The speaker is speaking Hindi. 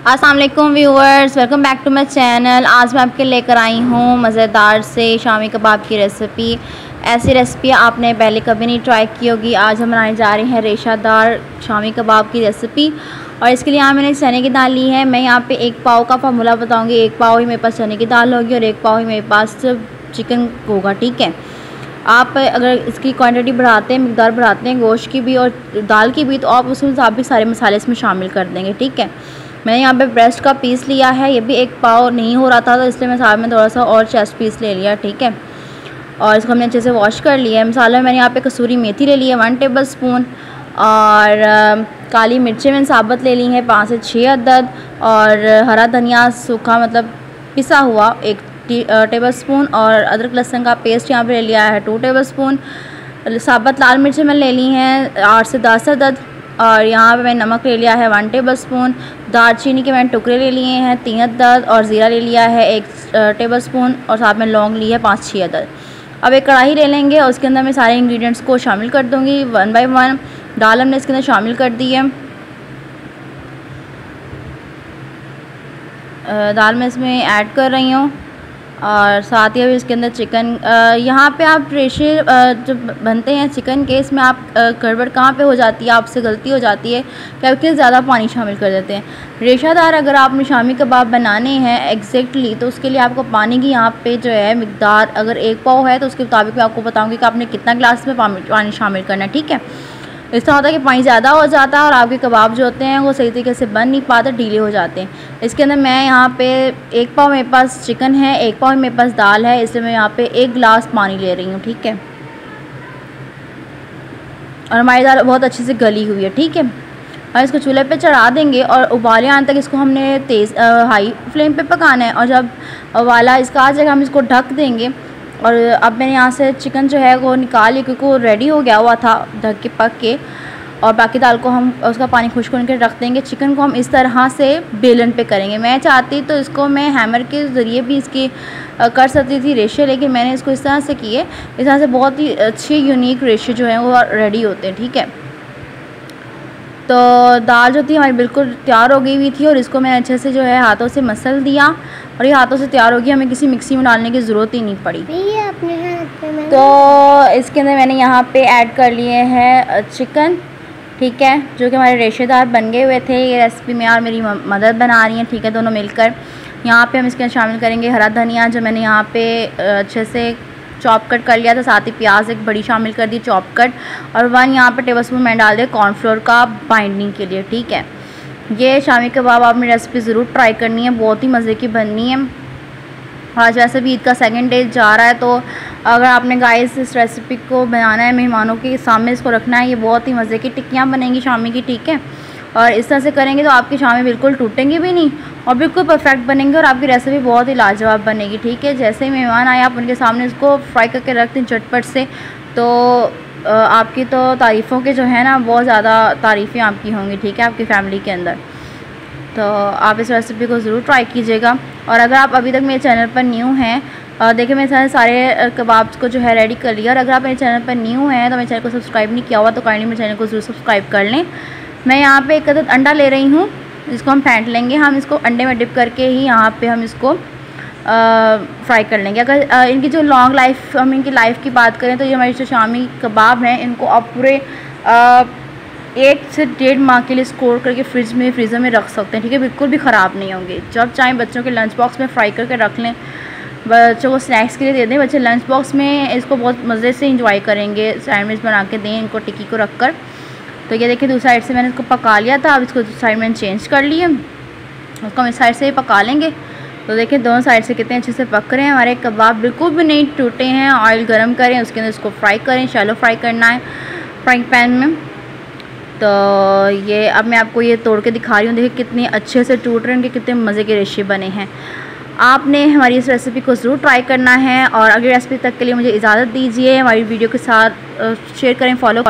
अस्सलाम वालेकुम viewers, welcome back to my channel. आज मैं आपके लेकर आई हूँ मज़ेदार से शामी कबाब की रेसिपी। ऐसी रेसिपी आपने पहले कभी नहीं ट्राई की होगी। आज हम बनाने जा रहे हैं रेशादार शामी कबाब की रेसिपी। और इसके लिए यहाँ मैंने चने की दाल ली है। मैं यहाँ पे 1 पाव का फार्मूला बताऊँगी। 1 पाव ही मेरे पास चने की दाल होगी और 1 पाव ही मेरे पास चिकन होगा। ठीक है, आप अगर इसकी क्वांटिटी बढ़ाते हैं, मिकदार बढ़ाते हैं गोश्त की भी और दाल की भी, तो आप उस हिसाब से सारे मसाले इसमें शामिल कर देंगे। ठीक है, मैंने यहाँ पे ब्रेस्ट का पीस लिया है। ये भी 1 पाव नहीं हो रहा था, तो इसलिए मैं साथ में थोड़ा सा और चेस्ट पीस ले लिया। ठीक है, और इसको हमने अच्छे से वॉश कर लिया है। मसाले में मैंने यहाँ पे कसूरी मेथी ले ली है 1 टेबल स्पून, और काली मिर्चें मैंने साबुत ले ली हैं 5 से 6 अदद, और हरा धनिया सूखा मतलब पिसा हुआ 1 टेबल स्पून, और अदरक लहसुन का पेस्ट यहाँ पे ले लिया है 2 टेबल स्पून। साबुत लाल मिर्चें मैंने ले ली हैं 8 से 10 अदद, और यहाँ पे मैंने नमक ले लिया है 1 टेबल स्पून। दालचीनी के मैंने टुकड़े ले लिए हैं 3 अदद, और ज़ीरा ले लिया है 1 टेबल स्पून, और साथ में लौंग ली है 5-6 अदद। अब एक कढ़ाई ले लेंगे और उसके अंदर मैं सारे इंग्रेडिएंट्स को शामिल कर दूँगी 1 बाय 1। दाल हमने इसके अंदर शामिल कर दी है। दाल मैं इसमें ऐड कर रही हूँ, और साथ ही अभी इसके अंदर चिकन। यहाँ पे आप रेशे जो बनते हैं चिकन के, इसमें आप गड़बड़ कहाँ पे हो जाती है, आपसे गलती हो जाती है कि आप कितने ज़्यादा पानी शामिल कर देते हैं। रेशादार अगर आपने शामी कबाब बनाने हैं एग्जैक्टली, तो उसके लिए आपको पानी की यहाँ पे जो है मिकदार, अगर 1 पाव है तो उसके मुताबिक मैं आपको बताऊँगी कि आपने कितना गिलास में पानी शामिल करना है। ठीक है, इस तरह होता है कि पानी ज़्यादा हो जाता है और आपके कबाब जो होते हैं वो सही तरीके से बन नहीं पाते, ढीले हो जाते हैं। इसके अंदर मैं यहाँ पे 1 पाव मेरे पास चिकन है, 1 पाव मेरे पास दाल है, इसलिए मैं यहाँ पे 1 गिलास पानी ले रही हूँ। ठीक है, और हमारी दाल बहुत अच्छे से गली हुई है। ठीक है, और इसको चूल्हे पे चढ़ा देंगे और उबाले आने तक इसको हमने तेज़ हाई फ्लेम पे पकाना है। और जब उबाला इसका आ जाएगा हम इसको ढक देंगे। और अब मैंने यहाँ से चिकन जो है वो निकाल लिया, क्योंकि वो रेडी हो गया हुआ था ढक के पक के। और बाकी दाल को हम उसका पानी खुश्क होने के रख देंगे। चिकन को हम इस तरह से बेलन पे करेंगे। मैं चाहती तो इसको मैं हैमर के ज़रिए भी इसकी कर सकती थी रेशे, लेकिन मैंने इसको इस तरह से किए। इस तरह से बहुत ही अच्छे यूनिक रेशे जो हैं वो रेडी होते हैं। ठीक है, तो दाल जो थी हमारी बिल्कुल तैयार हो गई हुई थी, और इसको मैंने अच्छे से जो है हाथों से मसल दिया, और ये हाथों से तैयार होगी, हमें किसी मिक्सी में डालने की ज़रूरत ही नहीं पड़ी। तो इसके अंदर मैंने यहाँ पे ऐड कर लिए हैं चिकन। ठीक है, जो कि हमारे रेशेदार बन गए हुए थे। ये रेसिपी में और मेरी मदद बना रही हैं। ठीक है, दोनों मिलकर। यहाँ पे हम इसके अंदर शामिल करेंगे हरा धनिया, जो मैंने यहाँ पे अच्छे से चॉप कट कर लिया था। साथ ही प्याज 1 बड़ी शामिल कर दी चॉप कट, और 1 यहाँ पे टेबल स्पून मैंने डाल दिया कॉर्नफ्लोर का बाइंडिंग के लिए। ठीक है, ये शामी कबाब आपने रेसिपी ज़रूर ट्राई करनी है, बहुत ही मज़े की बननी है। आज वैसे भी ईद का 2nd डे जा रहा है, तो अगर आपने गाइस इस रेसिपी को बनाना है, मेहमानों के सामने इसको रखना है, ये बहुत ही मज़े की टिक्कियाँ बनेंगी शामी की। ठीक है, और इस तरह से करेंगे तो आपकी शामी बिल्कुल टूटेंगी भी नहीं और बिल्कुल परफेक्ट बनेंगे, और आपकी रेसिपी बहुत ही लाजवाब बनेगी। ठीक है, जैसे ही मेहमान आए आप उनके सामने इसको फ्राई करके रख दें झटपट से, तो आपकी तो तारीफ़ों के जो है ना बहुत ज़्यादा तारीफ़ें आपकी होंगी। ठीक है, आपकी फ़ैमिली के अंदर। तो आप इस रेसिपी को ज़रूर ट्राई कीजिएगा। और अगर आप अभी तक मेरे चैनल पर न्यू हैं, देखिए मैंने सारे कबाब्स को जो है रेडी कर लिया। और अगर आप मेरे चैनल पर न्यू हैं तो मेरे चैनल को सब्सक्राइब नहीं किया हुआ, तो काइंडली मेरे चैनल को ज़रूर सब्सक्राइब कर लें। मैं यहाँ पे 1 अदद अंडा ले रही हूँ, जिसको हम फेंट लेंगे। हम इसको अंडे में डिप करके ही यहाँ पे हम इसको फ्राई कर लेंगे। अगर इनकी जो लॉन्ग लाइफ, हम इनकी लाइफ की बात करें, तो ये हमारे जो शामी कबाब हैं, इनको आप पूरे 1 से 1.5 माह के लिए स्टोर करके फ्रीज़र में रख सकते हैं। ठीक है, बिल्कुल भी ख़राब नहीं होंगे। जब चाहें बच्चों के लंच बॉक्स में फ्राई करके रख लें, बच्चों को स्नैक्स के लिए दे दें। बच्चे लंच बॉक्स में इसको बहुत मज़े से इंजॉय करेंगे। सैंडविच बना के दें इनको टिक्की को रख कर। तो ये देखिए दूसरी साइड से मैंने इसको पका लिया था। अब इसको दूसरी साइड मैंने चेंज कर लिए, उसको हम इस साइड से ही पका लेंगे। तो देखिए दोनों साइड से कितने अच्छे से पक रहे हैं हमारे कबाब, बिल्कुल भी नहीं टूटे हैं। ऑयल गर्म करें, उसके अंदर इसको फ्राई करें, शैलो फ्राई करना है फ्राइंग पैन में। तो ये अब मैं आपको ये तोड़ के दिखा रही हूँ। देखिए कितने अच्छे से टूट रहे हैं, कितने मज़े के रेशे बने हैं। आपने हमारी इस रेसिपी को ज़रूर ट्राई करना है, और अगली रेसिपी तक के लिए मुझे इजाज़त दीजिए। हमारी वीडियो के साथ शेयर करें, फॉलो